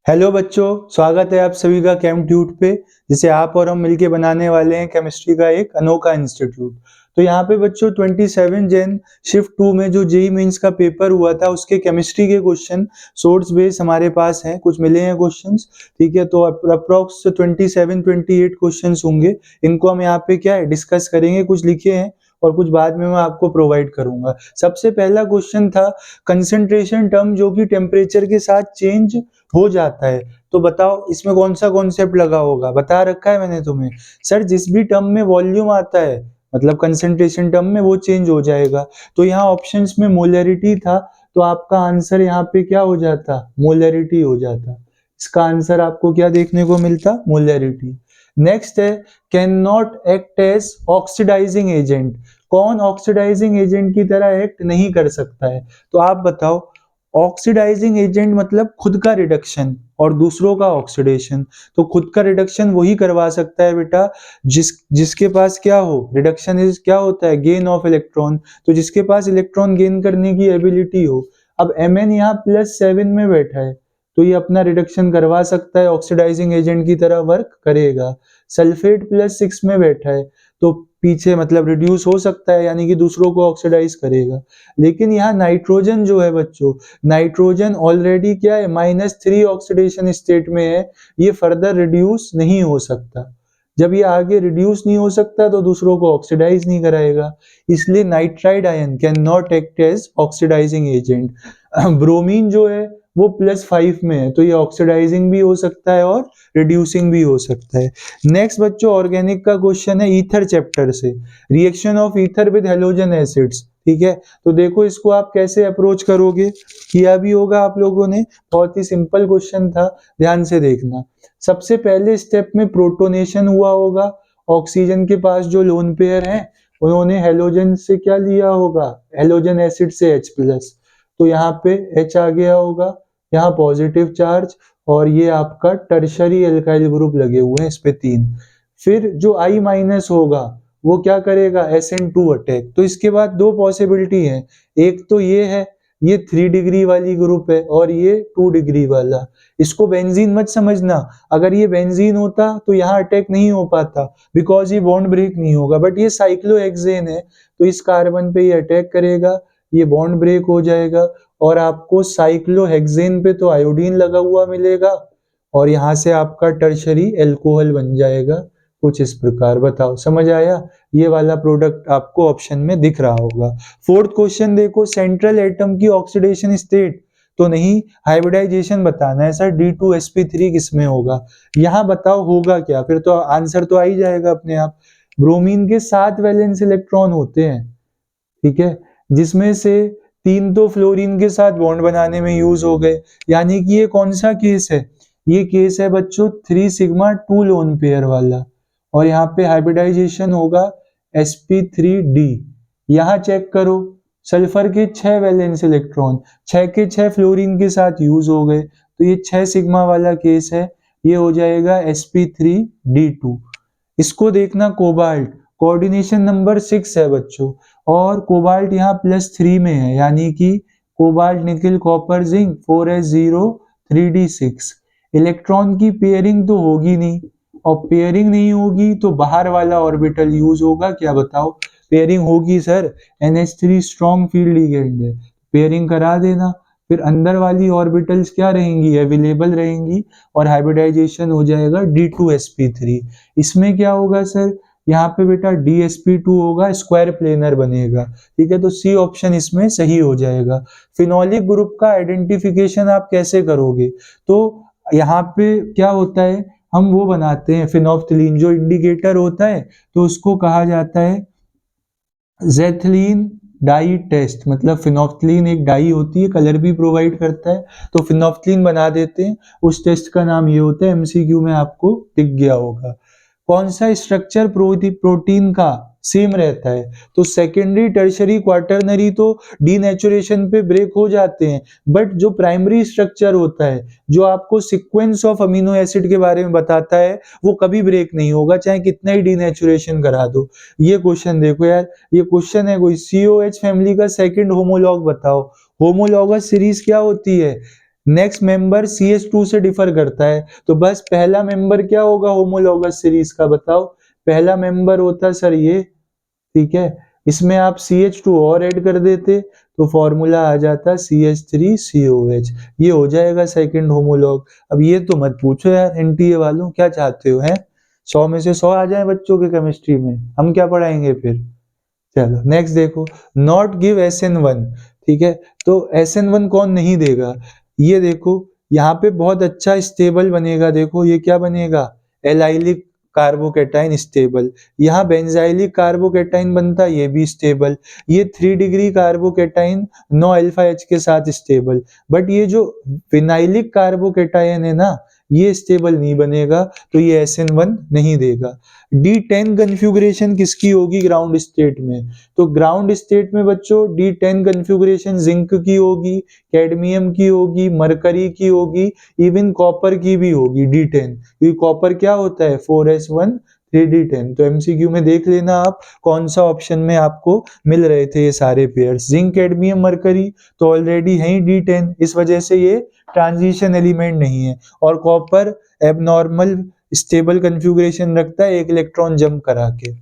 Hello बच्चों, स्वागत है आप सभी का केम ट्यूट पे, जिसे आप और हम मिलके बनाने वाले हैं केमिस्ट्री का एक अनोखा इंस्टीट्यूट। तो यहाँ पे बच्चों 27 जैन शिफ्ट 2 में जो जेईई मेंस का पेपर हुआ था उसके केमिस्ट्री के क्वेश्चन सोर्स बेस हमारे पास हैं, कुछ मिले हैं क्वेश्चंस। ठीक है, तो अप्रोक्स 27-28 क्वेश्चंस होंगे। इनको हम यहाँ पे क्या है डिस्कस करेंगे, कुछ लिखे हैं और कुछ बाद में मैं आपको प्रोवाइड करूंगा। सबसे पहला क्वेश्चन था कंसंट्रेशन टर्म जो कि टेम्परेचर के साथ चेंज हो जाता है। तो बताओ इसमें कौन सा कॉन्सेप्ट लगा होगा, बता रखा है मैंने तुम्हें। सर जिस भी टर्म में वॉल्यूम आता है मतलब कंसंट्रेशन टर्म में वो चेंज हो जाएगा। तो यहाँ ऑप्शंस में मोलरिटी था, तो आपका आंसर यहाँ पे क्या हो जाता, मोलरिटी हो जाता। इसका आंसर आपको क्या देखने को मिलता, मोलरिटी। नेक्स्ट है can not act as oxidizing agent. कौन ऑक्सीडाइजिंग एजेंट की तरह एक्ट नहीं कर सकता है। तो आप बताओ, ऑक्सीडाइजिंग एजेंट मतलब खुद का रिडक्शन और दूसरों का ऑक्सीडेशन। तो खुद का रिडक्शन वही करवा सकता है बेटा जिसके पास क्या हो, रिडक्शन इज क्या होता है, गेन ऑफ इलेक्ट्रॉन। तो जिसके पास इलेक्ट्रॉन गेन करने की एबिलिटी हो। अब Mn यहाँ +7 में बैठा है तो ये अपना रिडक्शन करवा सकता है, ऑक्सीडाइजिंग एजेंट की तरह वर्क करेगा। सल्फेट +6 में बैठा है तो पीछे मतलब रिड्यूस हो सकता है, यानी कि दूसरों को ऑक्सीडाइज करेगा। लेकिन यहाँ नाइट्रोजन जो है बच्चों, नाइट्रोजन ऑलरेडी क्या है, -3 ऑक्सीडेशन स्टेट में है, ये फर्दर रिड्यूस नहीं हो सकता। जब ये आगे रिड्यूस नहीं हो सकता तो दूसरों को ऑक्सीडाइज नहीं कराएगा, इसलिए nitride ion can not act as oxidizing agent. Bromine जो है वो +5 में है तो ये ऑक्सीडाइजिंग भी हो सकता है और रिड्यूसिंग भी हो सकता है। नेक्स्ट बच्चों ऑर्गेनिक का क्वेश्चन है ईथर चैप्टर से, reaction of ether with halogen acids. ठीक है, तो देखो इसको आप कैसे अप्रोच करोगे, किया भी होगा आप लोगों ने, बहुत ही सिंपल क्वेश्चन था, ध्यान से देखना। सबसे पहले स्टेप में प्रोटोनेशन हुआ होगा, ऑक्सीजन के पास जो लोन पेयर है उन्होंने हेलोजन से क्या लिया होगा, हेलोजन एसिड से H+, तो यहाँ पे H आ गया होगा, यहाँ पॉजिटिव चार्ज और ये आपका टर्शरी एल्काइल ग्रुप लगे हुए हैं इस पे 3। फिर जो I- होगा वो क्या करेगा, SN2 अटैक। तो इसके बाद दो पॉसिबिलिटी है, एक तो ये है, ये 3 डिग्री वाली ग्रुप है और ये 2 डिग्री वाला। इसको बेंजीन मत समझना, अगर ये बेंजीन होता तो यहाँ अटैक नहीं हो पाता बिकॉज ये बॉन्ड ब्रेक नहीं होगा, बट ये साइक्लोहेक्सेन है तो इस कार्बन पे ये अटैक करेगा, ये बॉन्ड ब्रेक हो जाएगा और आपको साइक्लोहेक्सेन पे तो आयोडीन लगा हुआ मिलेगा और यहाँ से आपका टर्शरी एल्कोहल बन जाएगा। कुछ इस प्रकार, बताओ समझ आया। ये वाला प्रोडक्ट आपको ऑप्शन में दिख रहा होगा। फोर्थ क्वेश्चन देखो, सेंट्रल एटम की ऑक्सीडेशन स्टेट तो नहीं, हाइब्रिडाइजेशन बताना है। सर D2sp3 किसमें होगा, यहाँ बताओ होगा क्या, फिर तो आंसर तो आ ही जाएगा अपने आप। ब्रोमीन के 7 वैलेंस इलेक्ट्रॉन होते हैं, ठीक है, जिसमें से 3 तो फ्लोरीन के साथ बॉन्ड बनाने में यूज हो गए, यानी कि ये कौन सा केस है, ये केस है बच्चों 3 सिग्मा 2 लोन पेयर वाला। और यहाँ पे हाइब्रिडाइजेशन होगा sp3d। यहाँ चेक करो, सल्फर के 6 वैलेंस इलेक्ट्रॉन 6 के 6 फ्लोरीन के साथ यूज हो गए, तो ये 6 सिग्मा वाला केस है, ये हो जाएगा sp3d2। इसको देखना कोबाल्ट, कोऑर्डिनेशन नंबर 6 है बच्चों और कोबाल्ट यहाँ +3 में है, यानी कि cobalt nickel copper zinc 4s0 3d6। Electron की पेयरिंग तो होगी नहीं, और पेयरिंग नहीं होगी तो बाहर वाला ऑर्बिटल यूज होगा, क्या बताओ। पेयरिंग होगी sir, NH3 strong field ligand है, पेयरिंग करा देना, फिर अंदर वाली ऑर्बिटल्स क्या रहेंगी, अवेलेबल रहेंगी और हाइब्रिडाइजेशन हो जाएगा D2sp3। इसमें क्या होगा सर, यहाँ पे बेटा DsP2 होगा, स्क्वायर प्लेनर बनेगा। ठीक है, तो सी ऑप्शन इसमें सही हो जाएगा। फिनोलिक ग्रुप का आइडेंटिफिकेशन आप कैसे करोगे, तो यहाँ पे क्या होता है, हम वो बनाते हैं फिनोफ्थलीन, जो इंडिकेटर होता है तो उसको कहा जाता है जेथलीन डाई टेस्ट, मतलब फिनोफ्थलीन एक डाई होती है, कलर भी प्रोवाइड करता है, तो फिनोफ्थलीन बना देते हैं, उस टेस्ट का नाम ये होता है, MCQ में आपको दिख गया होगा। कौन सा स्ट्रक्चर प्रोटीन का सेम रहता है, तो सेकेंडरी टर्शरी क्वार्टरनरी तो डीनेचुरेशन पे ब्रेक हो जाते हैं, बट जो प्राइमरी स्ट्रक्चर होता है जो आपको सीक्वेंस ऑफ अमीनो एसिड के बारे में बताता है वो कभी ब्रेक नहीं होगा, चाहे कितना ही डीनेचुरेशन करा दो। ये क्वेश्चन देखो यार, ये क्वेश्चन है कोई COH फैमिली का सेकंड होमोलॉग बताओ। होमोलॉगस सीरीज क्या होती है, नेक्स्ट मेंबर CH2 से डिफर करता है, तो बस पहला मेंबर क्या होगा होमोलॉगस सीरीज का, बताओ। पहला मेंबर होता सर ये, ठीक है। इसमें आप CH2 और ऐड कर देते तो फॉर्मूला आ जाता CH3COH। ये हो जाएगा सेकंड होमोलॉग। अब ये तो मत पूछो यार NTA वालों, क्या चाहते हो हैं 100 में से 100 आ जाए बच्चों के केमिस्ट्री में, हम क्या पढ़ाएंगे फिर। चलो नेक्स्ट देखो, नॉट गिव SN1, ठीक है। तो SN1 कौन नहीं देगा, ये देखो यहाँ पे बहुत अच्छा स्टेबल बनेगा। देखो ये क्या बनेगा, एलाइलिक कार्बोकेटाइन स्टेबल। यहाँ बेंजाइलिक कार्बोकेटाइन बनता, ये भी स्टेबल। ये 3 डिग्री कार्बोकेटाइन 9 अल्फा H के साथ स्टेबल। बट ये जो फिनाइलिक कार्बोकेटाइन है ना, ये स्टेबल नहीं बनेगा, तो ये SN1 नहीं देगा। D10 कन्फिगुरेशन किसकी होगी ग्राउंड स्टेट में, तो ग्राउंड स्टेट में बच्चों D10 कन्फिगुरेशन जिंक की होगी, कैडमियम की होगी, मरकरी की होगी, इवन कॉपर की भी होगी D10, क्योंकि कॉपर क्या होता है 4s1 3d10। तो MCQ में देख लेना आप कौन सा ऑप्शन में आपको मिल रहे थे ये सारे पेयर्स। जिंक कैडमियम मरकरी तो ऑलरेडी है ही D10, इस वजह से ये ट्रांजिशन एलिमेंट नहीं है। और कॉपर एबनॉर्मल स्टेबल कन्फिगुरेशन रखता है, एक इलेक्ट्रॉन जंप करा के।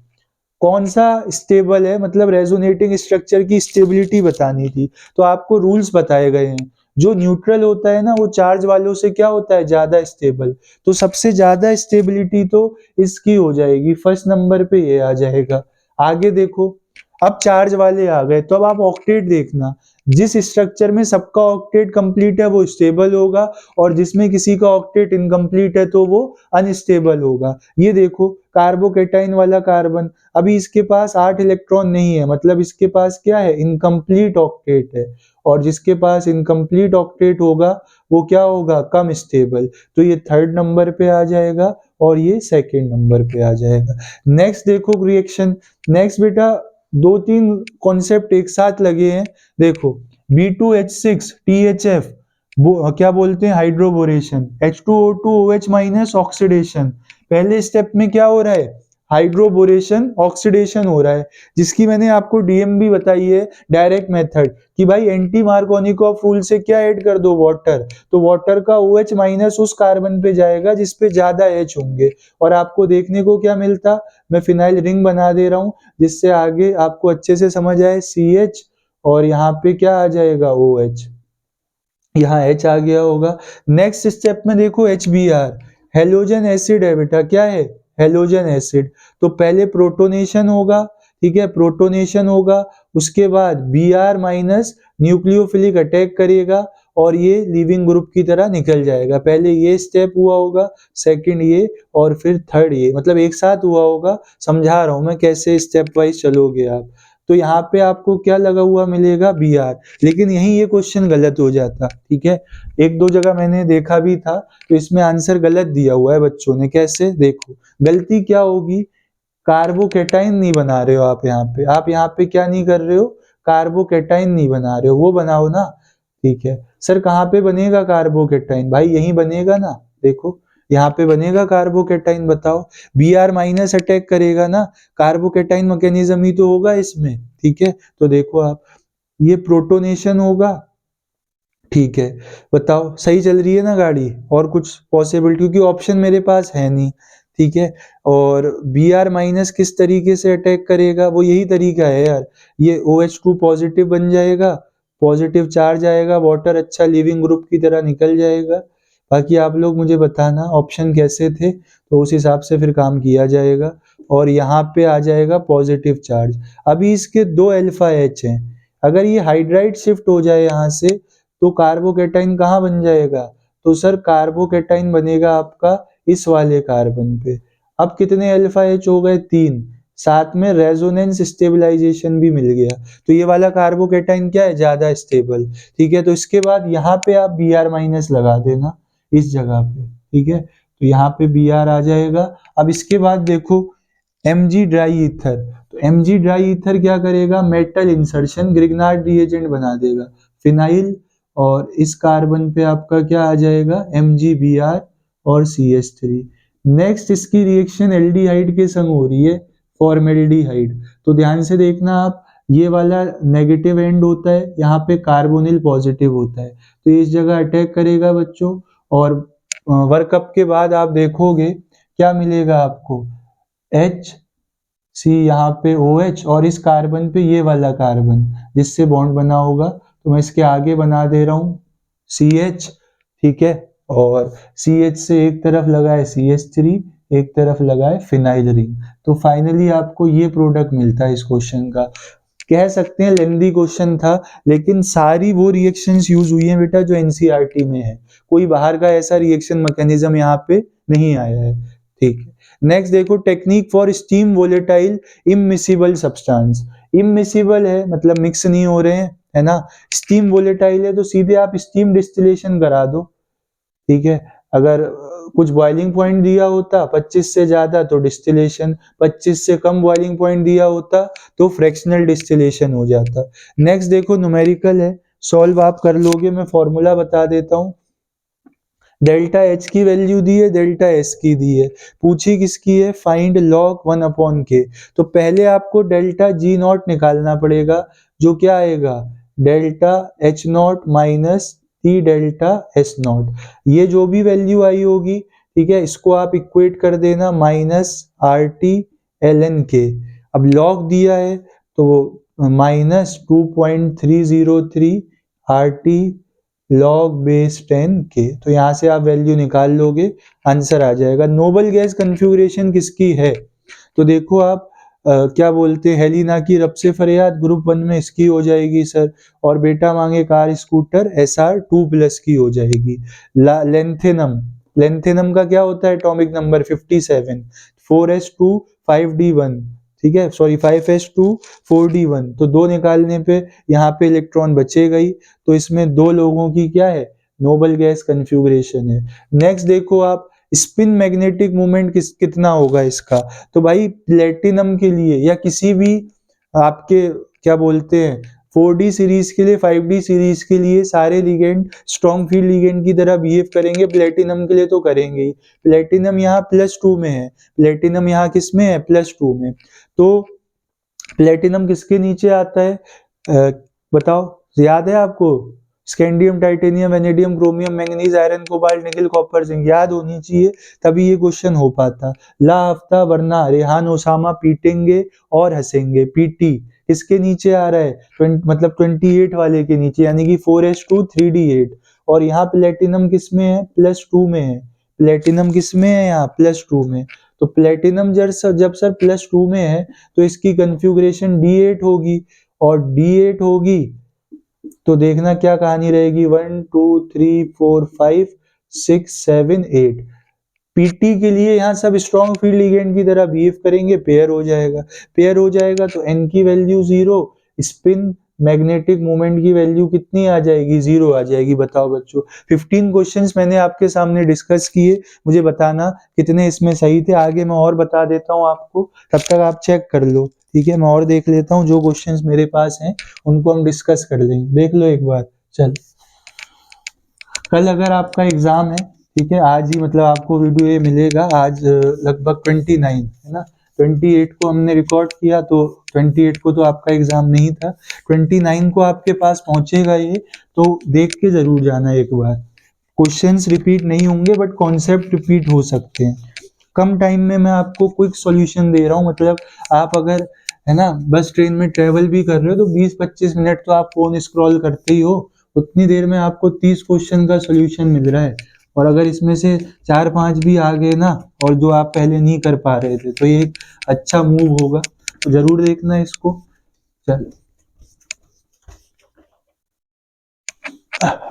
कौन सा स्टेबल है, मतलब रेजोनेटिंग स्ट्रक्चर की स्टेबिलिटी बतानी थी, तो आपको रूल्स बताए गए हैं। जो न्यूट्रल होता है ना, वो चार्ज वालों से क्या होता है ज्यादा स्टेबल, तो सबसे ज्यादा स्टेबिलिटी तो इसकी हो जाएगी, फर्स्ट नंबर पे ये आ जाएगा। आगे देखो, अब चार्ज वाले आ गए, तो अब आप ऑक्टेट देखना, जिस स्ट्रक्चर में सबका ऑक्टेट कंप्लीट है वो स्टेबल होगा, और जिसमें किसी का ऑक्टेट इनकम्प्लीट है तो वो अनस्टेबल होगा। ये देखो कार्बोकेटाइन वाला कार्बन, अभी इसके पास 8 इलेक्ट्रॉन नहीं है, मतलब इसके पास क्या है इनकम्प्लीट ऑक्टेट है। और जिसके पास इनकम्प्लीट ऑक्टेट होगा वो क्या होगा कम स्टेबल, तो ये थर्ड नंबर पे आ जाएगा और ये सेकंड नंबर पे आ जाएगा। नेक्स्ट देखो रिएक्शन, नेक्स्ट बेटा 2-3 कॉन्सेप्ट एक साथ लगे हैं। देखो B2H6 THF, वो क्या बोलते हैं hydroboration, H2O2 OH minus oxidation. पहले स्टेप में क्या हो रहा है हाइड्रोबोरेशन ऑक्सीडेशन हो रहा है, जिसकी मैंने आपको डीएम भी बताई है डायरेक्ट मेथड कि भाई एंटी मार्कोनिकॉफ रूल से क्या ऐड कर दो वाटर, तो वाटर का OH माइनस उस कार्बन पे जाएगा जिसपे ज्यादा H होंगे, और आपको देखने को क्या मिलता, मैं फिनाइल रिंग बना दे रहा हूं जिससे आगे आपको अच्छे से समझ आए, CH और यहाँ पे क्या आ जाएगा OH, यहाँ H आ गया होगा। नेक्स्ट स्टेप में देखो HBr, हेलोजन एसिड है बेटा, क्या है हेलोजन एसिड। तो पहले प्रोटोनेशन होगा, ठीक है, प्रोटोनेशन होगा, उसके बाद Br माइनस न्यूक्लियोफिलिक अटैक करेगा और ये लिविंग ग्रुप की तरह निकल जाएगा। पहले ये स्टेप हुआ होगा, सेकंड ये, और फिर थर्ड ये, मतलब एक साथ हुआ होगा। समझा रहा हूं मैं कैसे स्टेप वाइज चलोगे आप। तो यहाँ पे आपको क्या लगा हुआ मिलेगा Br, लेकिन यही ये क्वेश्चन गलत हो जाता, ठीक है। एक दो जगह मैंने देखा भी था, तो इसमें आंसर गलत दिया हुआ है बच्चों ने। कैसे देखो गलती क्या होगी, कार्बोकेटाइन नहीं बना रहे हो आप यहाँ पे, आप यहाँ पे क्या नहीं कर रहे हो कार्बोकेटाइन नहीं बना रहे हो, वो बनाओ ना, ठीक है। सर कहाँ पे बनेगा कार्बोकेटाइन, भाई यही बनेगा ना, देखो यहाँ पे बनेगा कार्बोकेटाइन, बताओ। Br माइनस अटैक करेगा ना, कार्बोकेटाइन मैकेनिज्म ही तो होगा इसमें, ठीक है। तो देखो आप ये प्रोटोनेशन होगा, ठीक है। बताओ सही चल रही है ना गाड़ी, और कुछ पॉसिबल, क्योंकि ऑप्शन मेरे पास है नहीं, ठीक है। और Br माइनस किस तरीके से अटैक करेगा, वो यही तरीका है यार, ये OH2 पॉजिटिव बन जाएगा, पॉजिटिव चार्ज आएगा, वाटर अच्छा लिविंग ग्रुप की तरह निकल जाएगा। बाकी आप लोग मुझे बताना ऑप्शन कैसे थे, तो उस हिसाब से फिर काम किया जाएगा। और यहाँ पे आ जाएगा पॉजिटिव चार्ज। अभी इसके 2 अल्फा H हैं, अगर ये हाइड्राइड शिफ्ट हो जाए यहाँ से तो कार्बोकेटाइन कहाँ बन जाएगा, तो सर कार्बोकेटाइन बनेगा आपका इस वाले कार्बन पे। अब कितने अल्फा H हो गए 3, साथ में रेजोनेंस स्टेबलाइजेशन भी मिल गया, तो ये वाला कार्बोकेटाइन क्या है ज्यादा स्टेबल, ठीक है। तो इसके बाद यहाँ पे आप Br माइनस लगा देना इस जगह पे, ठीक है। तो यहाँ पे Br आ जाएगा। अब इसके बाद देखो Mg ड्राई ईथर, तो Mg ड्राई ईथर क्या करेगा, मेटल इंसर्शन ग्रिग्नार्ड रिएजेंट बना देगा, फिनाइल, और इस कार्बन पे आपका क्या आ जाएगा MgBr और CH3। नेक्स्ट इसकी रिएक्शन एल्डिहाइड के संग हो रही है, फॉर्मेल्डिहाइड। तो ध्यान से देखना आप, ये वाला नेगेटिव एंड होता है, यहाँ पे कार्बोनिल पॉजिटिव होता है, तो इस जगह अटैक करेगा बच्चों। और वर्कअप के बाद आप देखोगे क्या मिलेगा आपको, H C यहाँ पे OH, और इस कार्बन पे ये वाला कार्बन जिससे बॉन्ड बना होगा, तो मैं इसके आगे बना दे रहा हूँ CH, ठीक है। और CH से एक तरफ लगा है CH3, एक तरफ लगा है फिनाइल रिंग, तो फाइनली आपको ये प्रोडक्ट मिलता है इस क्वेश्चन का। कह सकते हैं लेंदी क्वेश्चन था, लेकिन सारी वो रिएक्शंस यूज हुई हैं बेटा जो एनसीईआरटी में है, कोई बाहर का ऐसा रिएक्शन मैकेनिज्म यहाँ पे नहीं आया है, ठीक है। नेक्स्ट देखो, technique for steam volatile immiscible substance. Immiscible है मतलब मिक्स नहीं हो रहे हैं, है ना। स्टीम वोलेटाइल है तो सीधे आप स्टीम डिस्टिलेशन करा दो, ठीक है। अगर कुछ बॉइलिंग पॉइंट दिया होता 25 से ज्यादा तो डिस्टिलेशन, 25 से कम बॉइलिंग पॉइंट दिया होता तो फ्रैक्शनल डिस्टिलेशन हो जाता। नेक्स्ट देखो, न्यूमेरिकल है, सॉल्व आप कर लोगे, मैं फॉर्मूला बता देता हूँ। डेल्टा H की वैल्यू दी है, डेल्टा S की दी है, पूछी किसकी है, फाइंड log 1/k। तो पहले आपको डेल्टा G0 निकालना पड़ेगा, जो क्या आएगा, delta H0 minus T delta S0। ये जो भी वैल्यू आई होगी, ठीक है, इसको आप इक्वेट कर देना माइनस RT ln k। अब log दिया है तो minus 2.303 RT log base 10k, तो यहाँ से आप वैल्यू निकाल लोगे, आंसर आ जाएगा। नोबल गैस कन्फिगुरेशन किसकी है, तो देखो आप क्या बोलते हैं, हेलिना की रब से फरियाद ग्रुप 1 में इसकी हो जाएगी सर, और बेटा मांगे कार स्कूटर SR2+ की हो जाएगी। लेंथेनम, लेंथेनम का क्या होता है, एटॉमिक नंबर 57, 4s2 5d1, ठीक है, सॉरी 5s2 4d1, तो दो निकालने पे यहाँ पे इलेक्ट्रॉन बचेगा ही, तो इसमें दो लोगों की क्या है, नोबल गैस कन्फिगुरेशन है। नेक्स्ट देखो आप, स्पिन मैग्नेटिक मोमेंट कितना होगा इसका, तो भाई प्लेटिनम के लिए या किसी भी आपके क्या बोलते हैं 4D सीरीज के लिए, 5D सीरीज के लिए सारे लिगेंड स्ट्रॉन्ग फील्ड लिगेंड की तरह बिहेव करेंगे, प्लेटिनम के लिए तो करेंगे ही। प्लेटिनम यहाँ +2 में है, प्लेटिनम यहाँ किस में है, +2 में, तो प्लेटिनम किसके नीचे आता है, बताओ, याद है आपको, scandium, titanium, vanadium, chromium, manganese, iron, cobalt, निकल, कॉपर, जिंक, याद होनी चाहिए, तभी ये क्वेश्चन हो पाता। ला हफ्ता वरना रेहान ओसामा पीटेंगे और हंसेंगे, पीटी किसके नीचे आ रहा है, मतलब 28 वाले के नीचे, यानी कि 4s2 3d8, और यहाँ प्लेटिनम किस में है, +2 में है, प्लेटिनम किस में है यहाँ, +2 में, तो प्लेटिनम जब सर +2 में है तो इसकी कन्फिगुरेशन D8 होगी, और D8 होगी तो देखना क्या कहानी रहेगी, 1 2 3 4 5 6 7 8। पीटी के लिए यहाँ सब स्ट्रॉन्ग फील्ड लिगेंड की तरह बिहेव करेंगे, पेयर हो जाएगा, पेयर हो जाएगा तो एन की वैल्यू 0, स्पिन मैग्नेटिक मोमेंट की वैल्यू कितनी आ जाएगी, 0 आ जाएगी। बताओ बच्चों, 15 क्वेश्चंस मैंने आपके सामने डिस्कस किए, मुझे बताना कितने इसमें सही थे, आगे मैं और बता देता हूँ आपको, तब तक आप चेक कर लो, ठीक है। मैं और देख लेता हूँ, जो क्वेश्चंस मेरे पास हैं उनको हम डिस्कस कर लेंगे, देख लो एक बार। चल, कल अगर आपका एग्जाम है, ठीक है, आज ही मतलब आपको वीडियो ये मिलेगा, आज लगभग 29 है ना, 28 को हमने रिकॉर्ड किया, तो 28 को तो आपका एग्जाम नहीं था, 29 को आपके पास पहुंचेगा ये, तो देख के जरूर जाना एक बार। क्वेश्चंस रिपीट नहीं होंगे बट कॉन्सेप्ट रिपीट हो सकते हैं। कम टाइम में मैं आपको क्विक सॉल्यूशन दे रहा हूँ, मतलब आप अगर, है ना, बस ट्रेन में ट्रेवल भी कर रहे हो तो 20-25 मिनट तो आप फोन स्क्रॉल करते ही हो, उतनी देर में आपको 30 क्वेश्चन का सॉल्यूशन मिल रहा है, और अगर इसमें से 4-5 भी आ गए ना, और जो आप पहले नहीं कर पा रहे थे, तो ये एक अच्छा मूव होगा, तो जरूर देखना इसको। चल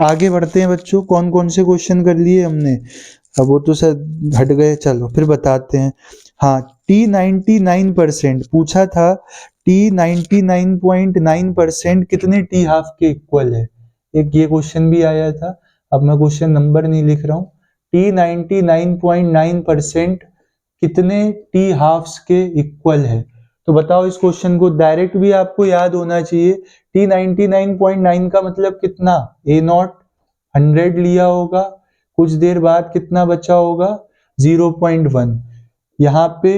आगे बढ़ते हैं बच्चों, कौन कौन से क्वेश्चन कर लिए हमने, अब वो तो सर हट गए, चलो फिर बताते हैं। हाँ, T99% पूछा था, T99.9% कितने T हाफ के इक्वल है, एक ये क्वेश्चन भी आया था, अब मैं क्वेश्चन नंबर नहीं लिख रहा हूँ, T99.9% कितने T हाफ्स के इक्वल है, तो बताओ इस क्वेश्चन को, डायरेक्ट भी आपको याद होना चाहिए, T99.9 का मतलब कितना, A0 100 लिया होगा, कुछ देर बाद कितना बचा होगा, 0.1, यहाँ पे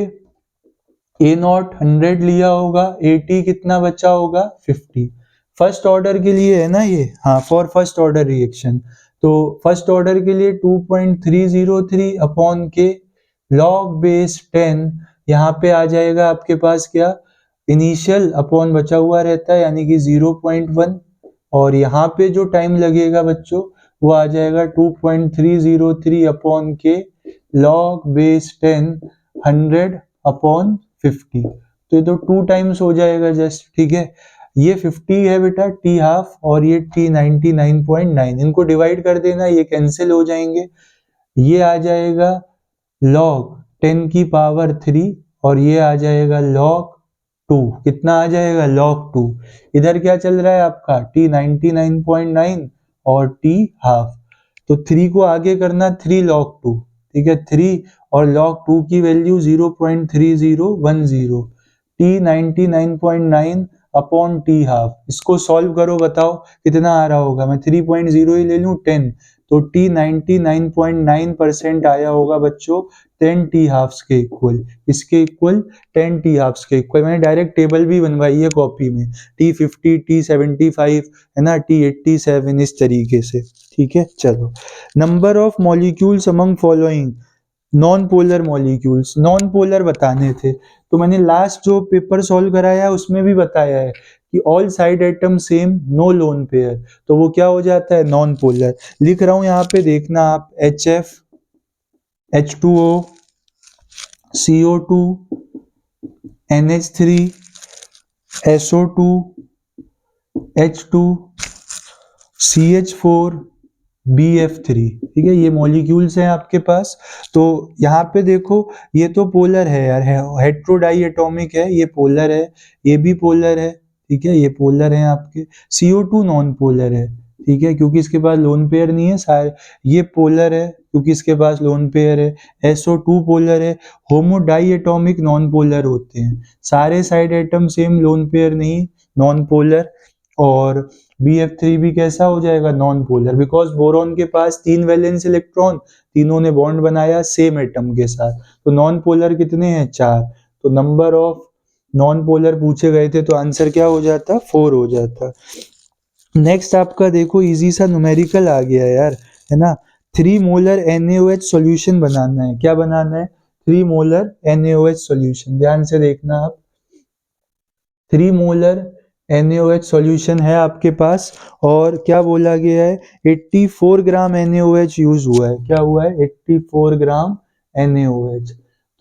ए नॉट 100 लिया होगा, एटी कितना बचा होगा 50। फर्स्ट ऑर्डर के लिए है ना ये, हाँ फॉर फर्स्ट ऑर्डर रिएक्शन। तो फर्स्ट ऑर्डर के लिए 2.303 अपॉन के लॉग बेस 10, यहाँ पे आ जाएगा आपके पास क्या, इनिशियल अपॉन बचा हुआ रहता है यानी कि 0.1, और यहाँ पे जो टाइम लगेगा बच्चों वो आ जाएगा 2.303 अपॉन के लॉग बेस 10 100 अपॉन 50। तो ये तो 2 टाइम्स हो जाएगा जस्ट, ठीक है। ये 50 है बेटा टी हाफ, और ये टी 99.9, इनको डिवाइड कर देना, ये कैंसिल हो जाएंगे। ये आ जाएगा लॉग 10 की पावर 3, और ये आ जाएगा लॉग 2, कितना आ जाएगा लॉग 2। इधर क्या चल रहा है आपका टी 99.9 और टी हाफ, तो 3 को आगे करना 3 लॉग 2, ठीक है। 3 और लॉग 2 की value 0.3010, T 99.9 upon T half, इसको सॉल्व करो, बताओ कितना आ रहा होगा। मैं 3.0 ही ले लूं 10, तो टी 99.9% आया होगा बच्चों 10 टी हाफ्स के इक्वल, इसके इक्वल 10 टी हाफ्स के इक्वल। मैंने डायरेक्ट टेबल भी बनवाई है कॉपी में, टी 50, टी 75 है ना, टी 87, इस तरीके से, ठीक है। चलो, number of molecules among following non polar molecules, non polar बताने थे। तो मैंने लास्ट जो पेपर सॉल्व कराया है उसमें भी बताया है कि all side atom same, no lone pair, तो वो क्या हो जाता है नॉन पोलर। लिख रहा हूं यहाँ पे, देखना आप, HF, H2O, CO2, NH3, SO2, H2, CH4, BF3, ठीक है। ये मॉलिक्यूल्स हैं आपके पास। तो यहाँ पे देखो, ये तो पोलर है यार, हेट्रोडाई एटॉमिक है, ये पोलर है, ये भी पोलर है, ठीक है, ये पोलर है आपके। CO2 नॉन पोलर है, ठीक है, क्योंकि इसके पास लोन पेयर नहीं है सारे। ये पोलर है क्योंकि इसके पास लोन पेयर है। SO2 पोलर है। होमोडाई एटॉमिक नॉन पोलर होते हैं, सारे side atom same, lone pair नहीं, नॉन पोलर। और BF3 भी कैसा हो जाएगा नॉन पोलर, बिकॉज बोरॉन के पास 3 वैलेंस इलेक्ट्रॉन, तीनों ने बॉन्ड बनाया सेम एटम के साथ, तो नॉन पोलर कितने हैं 4। तो नंबर ऑफ नॉन पोलर पूछे गए थे तो आंसर क्या हो जाता 4 हो जाता। नेक्स्ट आपका देखो इजी सा न्यूमेरिकल आ गया यार, है ना। 3 मोलर NaOH सॉल्यूशन बनाना है, क्या बनाना है 3 मोलर NaOH सॉल्यूशन, ध्यान से देखना आप। 3 मोलर NaOH सॉल्यूशन है आपके पास, और क्या बोला गया है 84 ग्राम NaOH यूज हुआ है, क्या हुआ है 84 ग्राम NaOH।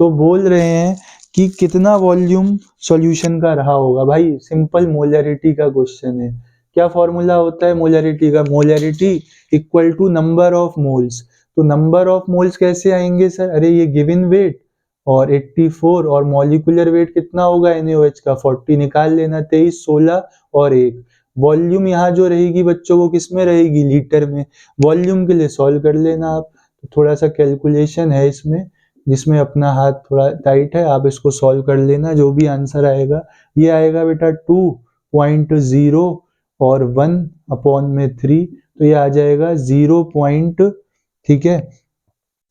तो बोल रहे हैं कि कितना वॉल्यूम सॉल्यूशन का रहा होगा। भाई सिंपल मोलैरिटी का क्वेश्चन है, क्या फॉर्मूला होता है मोलैरिटी का, molarity equal to number of moles. तो नंबर ऑफ मोल्स कैसे आएंगे सर, अरे ये गिवन वेट और 84, और मॉलिक्यूलर वेट कितना होगा NaOH का 40, निकाल लेना, 23, 16 और 1। वॉल्यूम यहाँ जो रहेगी बच्चों को किस में रहेगी, लीटर में। वॉल्यूम के लिए सॉल्व कर लेना आप, तो थोड़ा सा कैलकुलेशन है इसमें जिसमें अपना हाथ थोड़ा टाइट है, आप इसको सॉल्व कर लेना, जो भी आंसर आएगा। ये आएगा बेटा 2.0 और 1 अपॉन में 3, तो ये आ जाएगा 0 पॉइंट, ठीक है।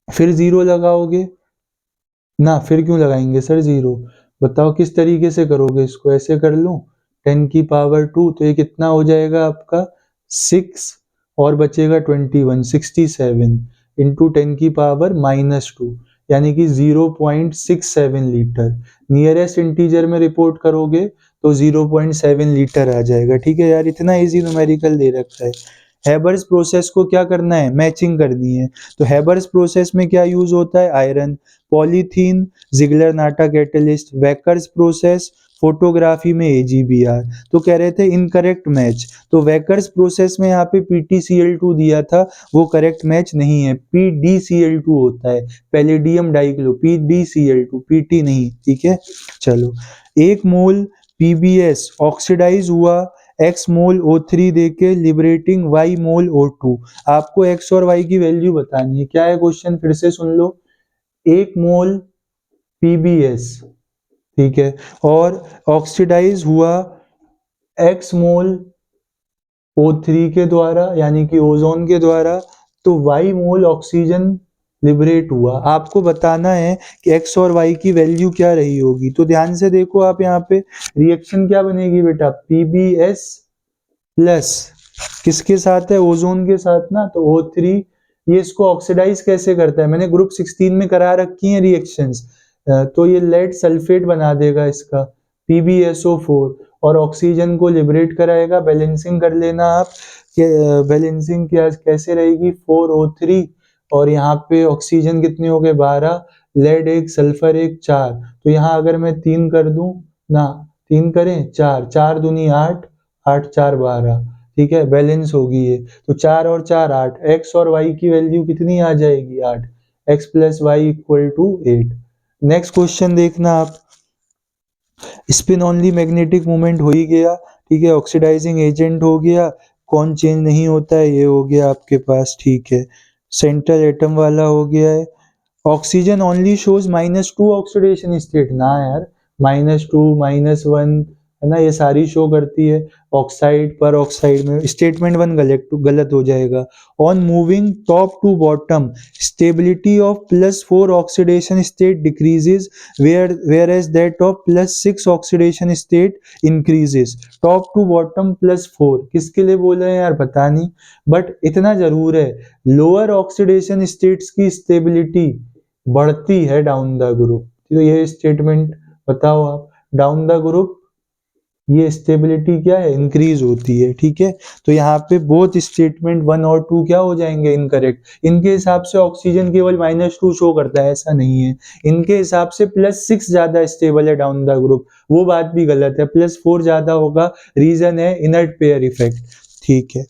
फिर 0 लगाओगे ना, फिर क्यों लगाएंगे सर 0, बताओ किस तरीके से करोगे इसको, ऐसे कर लूं 10 की पावर 2, तो ये कितना हो जाएगा आपका 6, और बचेगा 21, 67 इंटू 10 की पावर -2, यानी कि 0.67 लीटर। नियरेस्ट इंटीजर में रिपोर्ट करोगे तो 0.7 लीटर आ जाएगा, ठीक है यार, इतना इजी न्यूमेरिकल दे रखा है। हैबर्स प्रोसेस को क्या करना है, मैचिंग करनी है। तो हैबर्स प्रोसेस में क्या यूज होता है, iron, polythene, Ziegler Natta catalyst, Wackers process, photography में AgBr। तो कह रहे थे इनकरेक्ट मैच, तो वेकर्स प्रोसेस में यहाँ पे PtCl2 दिया था, वो करेक्ट मैच नहीं है, PdCl2 होता है, पैलेडियम डाइक्लो, PdCl2, Pt नहीं, ठीक है। चलो, 1 मोल PbS ऑक्सीडाइज हुआ x मोल O3 देके, लिबरेटिंग y मोल O2। आपको x और y की वैल्यू बतानी है, क्या है क्वेश्चन फिर से सुन लो। 1 मोल PbS, ठीक है, और ऑक्सीडाइज हुआ x मोल O3 के द्वारा यानी कि ओजोन के द्वारा, तो y मोल ऑक्सीजन लिबरेट हुआ। आपको बताना है कि x और y की वैल्यू क्या रही होगी। तो ध्यान से देखो आप, यहाँ पे रिएक्शन क्या बनेगी बेटा, PbS प्लस किसके साथ है, ओजोन के साथ ना, तो O3। ये इसको ऑक्सीडाइज कैसे करता है, मैंने ग्रुप 16 में करा रखी है रिएक्शंस। तो ये लेड सल्फेट बना देगा इसका PbSO4 और ऑक्सीजन को लिबरेट कराएगा। बैलेंसिंग कर लेना आप, बैलेंसिंग क्या कैसे रहेगी, 4O3 और यहाँ पे ऑक्सीजन कितने हो गए 12, लेड 1, सल्फर 1, 4। तो यहाँ अगर मैं 3 कर दूं ना, 3 करें 4, 4 दूनी 8, 8 4 12, ठीक है, बैलेंस होगी ये। तो 4 और 4 8, x और y की वैल्यू कितनी आ जाएगी 8, x plus y equal to 8। Next question देखना आप, स्पिन ओनली मैग्नेटिक मूवमेंट हो ही गया, ठीक है, ऑक्सीडाइजिंग एजेंट हो गया, कौन चेंज नहीं होता है ये हो गया आपके पास, ठीक है, सेंट्रल एटम वाला हो गया है। Oxygen only shows -2 oxidation state ना यार, -2 -1 है ना, ये सारी शो करती है। ऑक्साइड पर ऑक्साइड में स्टेटमेंट 1 गलत हो जाएगा। On moving top to bottom stability of +4 oxidation state decreases whereas that of +6 oxidation state increases. Top to bottom +4 किसके लिए बोल रहे हैं यार, पता नहीं, बट इतना जरूर है, लोअर ऑक्सीडेशन स्टेट्स की स्टेबिलिटी बढ़ती है डाउन द ग्रुप। तो ये स्टेटमेंट बताओ आप, डाउन द ग्रुप ये स्टेबिलिटी क्या है, इंक्रीज होती है, ठीक है। तो यहाँ पे बोथ स्टेटमेंट 1 और 2 क्या हो जाएंगे, इनकरेक्ट। इनके हिसाब से ऑक्सीजन केवल -2 शो करता है, ऐसा नहीं है, इनके हिसाब से +6 ज्यादा स्टेबल है डाउन द ग्रुप, वो बात भी गलत है, +4 ज्यादा होगा, रीजन है इनर्ट पेयर इफेक्ट, ठीक है।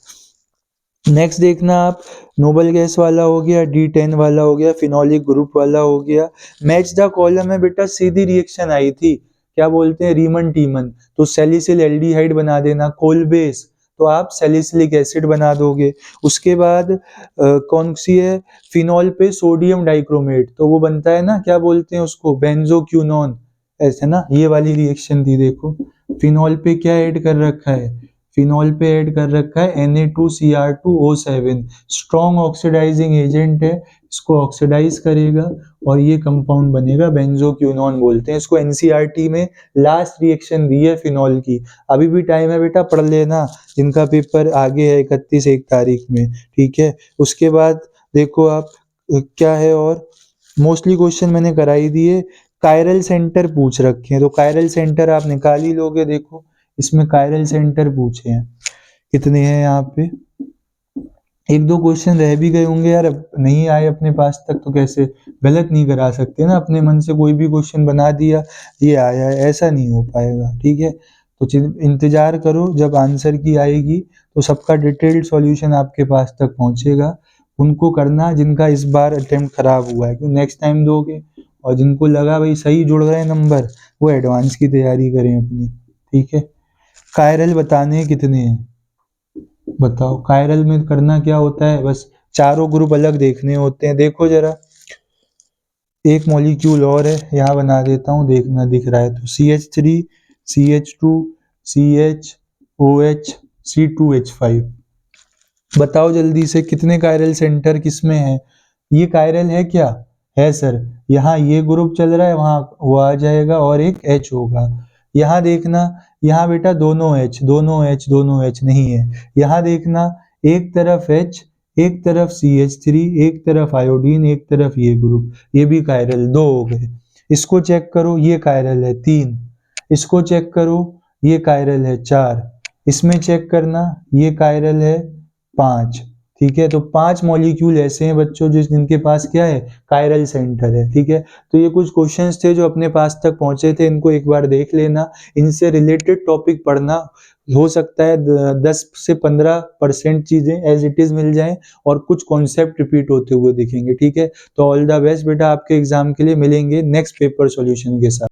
नेक्स्ट देखना आप, नोबल गैस वाला हो गया, D10 वाला हो गया, फिनोलिक ग्रुप वाला हो गया। मैच द कॉलम में बेटा सीधी रिएक्शन आई थी, क्या बोलते हैं, रीमन टीमन, तो सैलिसिल एल्डिहाइड बना देना, कोल बेस तो आप सैलिसिलिक एसिड बना दोगे। उसके बाद कौन सी है, फिनॉल पे सोडियम डाइक्रोमेट, तो वो बनता है ना, क्या बोलते हैं उसको, बेंजोक्यूनोन, ऐसे ना, ये वाली रिएक्शन थी। देखो फिनॉल पे क्या ऐड कर रखा है, फिनॉल पे ऐड कर रखा है Na2Cr2O7, स्ट्रॉन्ग ऑक्सीडाइजिंग एजेंट है, इसको ऑक्सीडाइज करेगा और ये कंपाउंड बनेगा, बेंजोक्यूनोन बोलते हैं इसको। एनसीईआरटी में लास्ट रिएक्शन दी है फिनॉल की, अभी भी टाइम है बेटा, पढ़ लेना, जिनका पेपर आगे है 31 तारीख में, ठीक है। उसके बाद देखो आप क्या है, और मोस्टली क्वेश्चन मैंने कराई दिए। कायरल सेंटर पूछ रखे हैं, तो कायरल सेंटर आप निकाल ही लोगे। देखो इसमें कायरल सेंटर पूछे हैं, कितने हैं यहाँ पे, एक दो क्वेश्चन रह भी गए होंगे यार, नहीं आए अपने पास तक तो कैसे, गलत नहीं करा सकते ना, अपने मन से कोई भी क्वेश्चन बना दिया ये आया है, ऐसा नहीं हो पाएगा, ठीक है। तो इंतजार करो, जब आंसर की आएगी तो सबका डिटेल्ड सॉल्यूशन आपके पास तक पहुंचेगा। उनको करना जिनका इस बार अटेम्प्ट खराब हुआ है, क्योंकि नेक्स्ट टाइम दोगे, और जिनको लगा भाई सही जुड़ रहे हैं नंबर, वो एडवांस की तैयारी करें अपनी, ठीक है। कायरल बताने कितने हैं, बताओ, कायरल में करना क्या होता है, बस चारों ग्रुप अलग देखने होते हैं। देखो जरा, एक मॉलिक्यूल और है, यहाँ बना देता हूँ, देखना दिख रहा है तो, CH3 CH2 CHOH C2H5। बताओ जल्दी से कितने कायरल सेंटर किसमें है, ये कायरल है क्या, है सर, यहाँ ये ग्रुप चल रहा है, वहां वो आ जाएगा और एक H होगा। यहाँ देखना, यहाँ बेटा दोनों H दोनों H दोनों H नहीं है, यहाँ देखना, एक तरफ H एक तरफ CH3 एक तरफ आयोडीन एक तरफ ये ग्रुप, ये भी कायरल, दो हो गए। इसको चेक करो, ये कायरल है 3, इसको चेक करो, ये कायरल है 4, इसमें चेक करना, ये कायरल है 5, ठीक है। तो 5 मॉलिक्यूल ऐसे हैं बच्चों जिनके पास क्या है, कायरल सेंटर है, ठीक है। तो ये कुछ क्वेश्चंस थे जो अपने पास तक पहुंचे थे, इनको एक बार देख लेना, इनसे रिलेटेड टॉपिक पढ़ना, हो सकता है 10 से 15% चीजें एज इट इज मिल जाएं और कुछ कॉन्सेप्ट रिपीट होते हुए दिखेंगे, ठीक है। तो ऑल द बेस्ट बेटा आपके एग्जाम के लिए, मिलेंगे नेक्स्ट पेपर सॉल्यूशन के साथ।